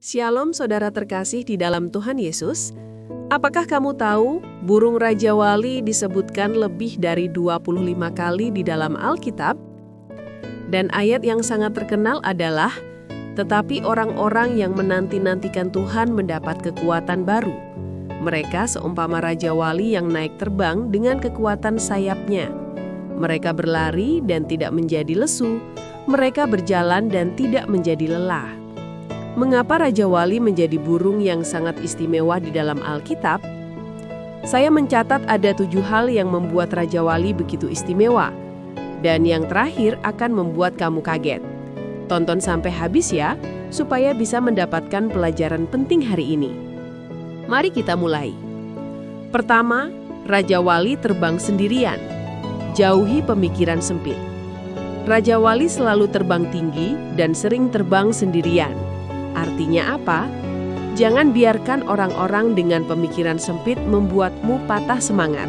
Shalom saudara terkasih di dalam Tuhan Yesus. Apakah kamu tahu burung Raja Wali disebutkan lebih dari 25 kali di dalam Alkitab? Dan ayat yang sangat terkenal adalah, tetapi orang-orang yang menanti-nantikan Tuhan mendapat kekuatan baru. Mereka seumpama Raja Wali yang naik terbang dengan kekuatan sayapnya. Mereka berlari dan tidak menjadi lesu, mereka berjalan dan tidak menjadi lelah. Mengapa Raja Wali menjadi burung yang sangat istimewa di dalam Alkitab? Saya mencatat ada 7 hal yang membuat Raja Wali begitu istimewa. Dan yang terakhir akan membuat kamu kaget. Tonton sampai habis ya, supaya bisa mendapatkan pelajaran penting hari ini. Mari kita mulai. Pertama, Raja Wali terbang sendirian. Jauhi pemikiran sempit. Raja Wali selalu terbang tinggi dan sering terbang sendirian. Artinya apa? Jangan biarkan orang-orang dengan pemikiran sempit membuatmu patah semangat.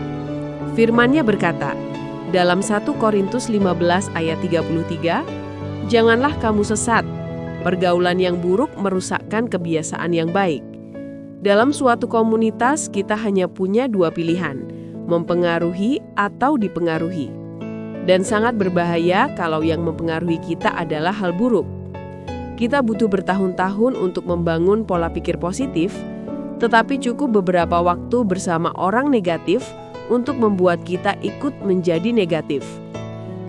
Firman-Nya berkata, dalam 1 Korintus 15 ayat 33, janganlah kamu sesat, pergaulan yang buruk merusakkan kebiasaan yang baik. Dalam suatu komunitas kita hanya punya 2 pilihan, mempengaruhi atau dipengaruhi. Dan sangat berbahaya kalau yang mempengaruhi kita adalah hal buruk. Kita butuh bertahun-tahun untuk membangun pola pikir positif, tetapi cukup beberapa waktu bersama orang negatif untuk membuat kita ikut menjadi negatif.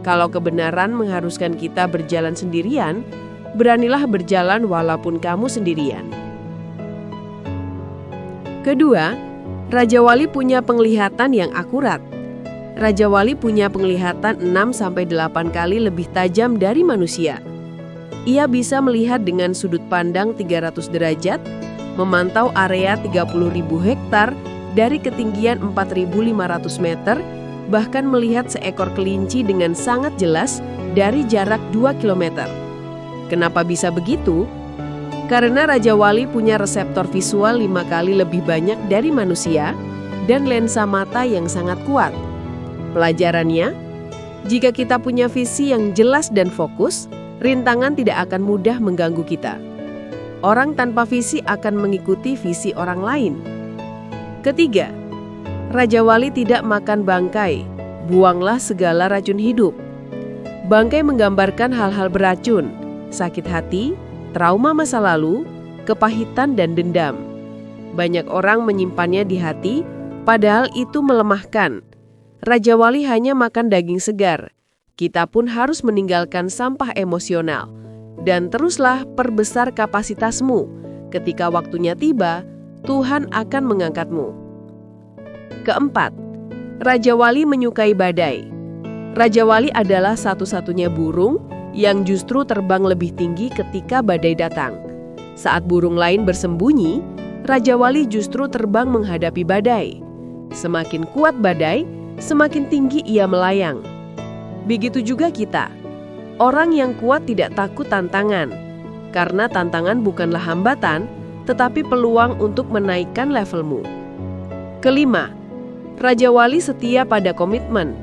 Kalau kebenaran mengharuskan kita berjalan sendirian, beranilah berjalan walaupun kamu sendirian. Kedua, Raja Wali punya penglihatan yang akurat. Raja Wali punya penglihatan 6-8 kali lebih tajam dari manusia. Ia bisa melihat dengan sudut pandang 300 derajat, memantau area 30.000 hektar dari ketinggian 4.500 meter, bahkan melihat seekor kelinci dengan sangat jelas dari jarak 2 km. Kenapa bisa begitu? Karena Raja Wali punya reseptor visual 5 kali lebih banyak dari manusia dan lensa mata yang sangat kuat. Pelajarannya, jika kita punya visi yang jelas dan fokus, rintangan tidak akan mudah mengganggu kita. Orang tanpa visi akan mengikuti visi orang lain. Ketiga, Raja Wali tidak makan bangkai. Buanglah segala racun hidup. Bangkai menggambarkan hal-hal beracun, sakit hati, trauma masa lalu, kepahitan dan dendam. Banyak orang menyimpannya di hati, padahal itu melemahkan. Raja Wali hanya makan daging segar. Kita pun harus meninggalkan sampah emosional. Dan teruslah perbesar kapasitasmu. Ketika waktunya tiba, Tuhan akan mengangkatmu. Keempat, Raja Wali menyukai badai. Raja Wali adalah satu-satunya burung yang justru terbang lebih tinggi ketika badai datang. Saat burung lain bersembunyi, Raja Wali justru terbang menghadapi badai. Semakin kuat badai, semakin tinggi ia melayang. Begitu juga kita. Orang yang kuat tidak takut tantangan, karena tantangan bukanlah hambatan, tetapi peluang untuk menaikkan levelmu. Kelima, Raja Wali setia pada komitmen.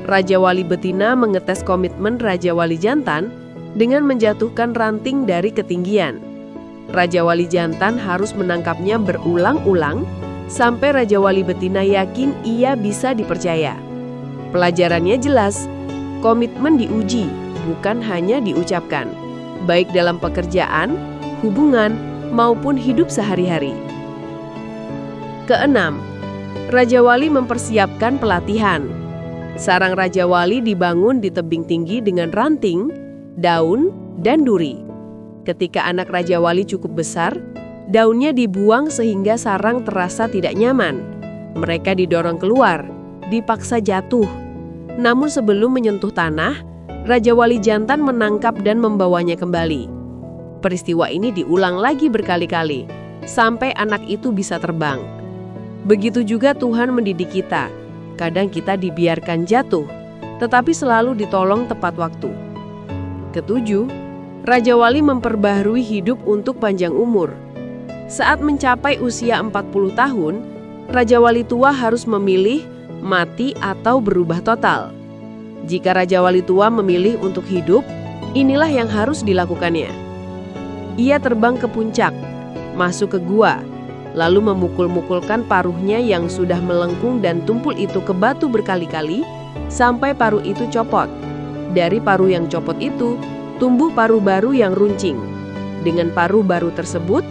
Raja Wali betina mengetes komitmen Raja Wali jantan dengan menjatuhkan ranting dari ketinggian. Raja Wali jantan harus menangkapnya berulang-ulang sampai Raja Wali betina yakin ia bisa dipercaya. Pelajarannya jelas, komitmen diuji, bukan hanya diucapkan, baik dalam pekerjaan, hubungan, maupun hidup sehari-hari. Keenam, Raja Wali mempersiapkan pelatihan. Sarang Raja Wali dibangun di tebing tinggi dengan ranting, daun, dan duri. Ketika anak Raja Wali cukup besar, daunnya dibuang sehingga sarang terasa tidak nyaman. Mereka didorong keluar, dipaksa jatuh. Namun sebelum menyentuh tanah, Raja Wali jantan menangkap dan membawanya kembali. Peristiwa ini diulang lagi berkali-kali, sampai anak itu bisa terbang. Begitu juga Tuhan mendidik kita. Kadang kita dibiarkan jatuh, tetapi selalu ditolong tepat waktu. Ketujuh, Raja Wali memperbaharui hidup untuk panjang umur. Saat mencapai usia 40 tahun, Raja Wali tua harus memilih mati atau berubah total. Jika Raja Wali tua memilih untuk hidup, inilah yang harus dilakukannya. Ia terbang ke puncak, masuk ke gua, lalu memukul-mukulkan paruhnya yang sudah melengkung dan tumpul itu ke batu berkali-kali, sampai paruh itu copot. Dari paruh yang copot itu, tumbuh paruh baru yang runcing. Dengan paruh baru tersebut,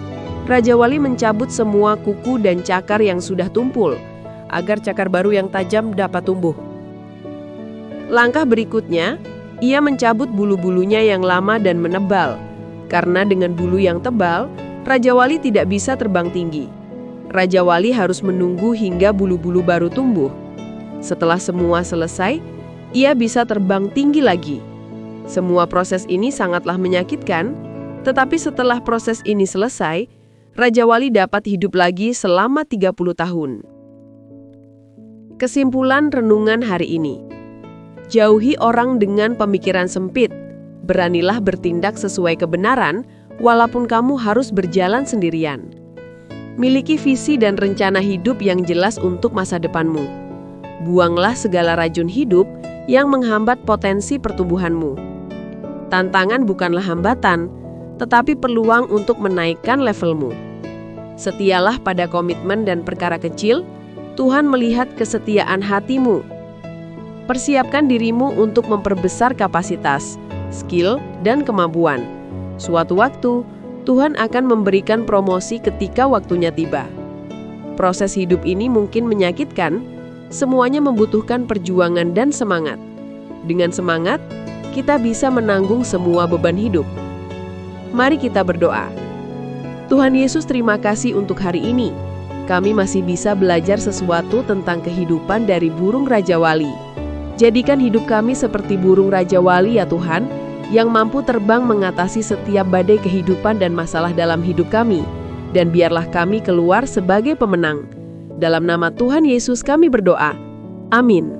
Raja Wali mencabut semua kuku dan cakar yang sudah tumpul, agar cakar baru yang tajam dapat tumbuh. Langkah berikutnya, ia mencabut bulu-bulunya yang lama dan menebal. Karena dengan bulu yang tebal, Raja Wali tidak bisa terbang tinggi. Raja Wali harus menunggu hingga bulu-bulu baru tumbuh. Setelah semua selesai, ia bisa terbang tinggi lagi. Semua proses ini sangatlah menyakitkan, tetapi setelah proses ini selesai, Raja Wali dapat hidup lagi selama 30 tahun. Kesimpulan renungan hari ini. Jauhi orang dengan pemikiran sempit. Beranilah bertindak sesuai kebenaran, walaupun kamu harus berjalan sendirian. Miliki visi dan rencana hidup yang jelas untuk masa depanmu. Buanglah segala racun hidup yang menghambat potensi pertumbuhanmu. Tantangan bukanlah hambatan, tetapi peluang untuk menaikkan levelmu. Setialah pada komitmen dan perkara kecil, Tuhan melihat kesetiaan hatimu. Persiapkan dirimu untuk memperbesar kapasitas, skill, dan kemampuan. Suatu waktu, Tuhan akan memberikan promosi ketika waktunya tiba. Proses hidup ini mungkin menyakitkan, semuanya membutuhkan perjuangan dan semangat. Dengan semangat, kita bisa menanggung semua beban hidup. Mari kita berdoa. Tuhan Yesus, terima kasih untuk hari ini. Kami masih bisa belajar sesuatu tentang kehidupan dari burung Raja Wali. Jadikan hidup kami seperti burung Raja Wali ya Tuhan, yang mampu terbang mengatasi setiap badai kehidupan dan masalah dalam hidup kami. Dan biarlah kami keluar sebagai pemenang. Dalam nama Tuhan Yesus kami berdoa. Amin.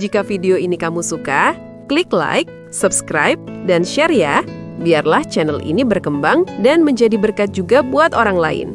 Jika video ini kamu suka, klik like, subscribe, dan share ya. Biarlah channel ini berkembang dan menjadi berkat juga buat orang lain.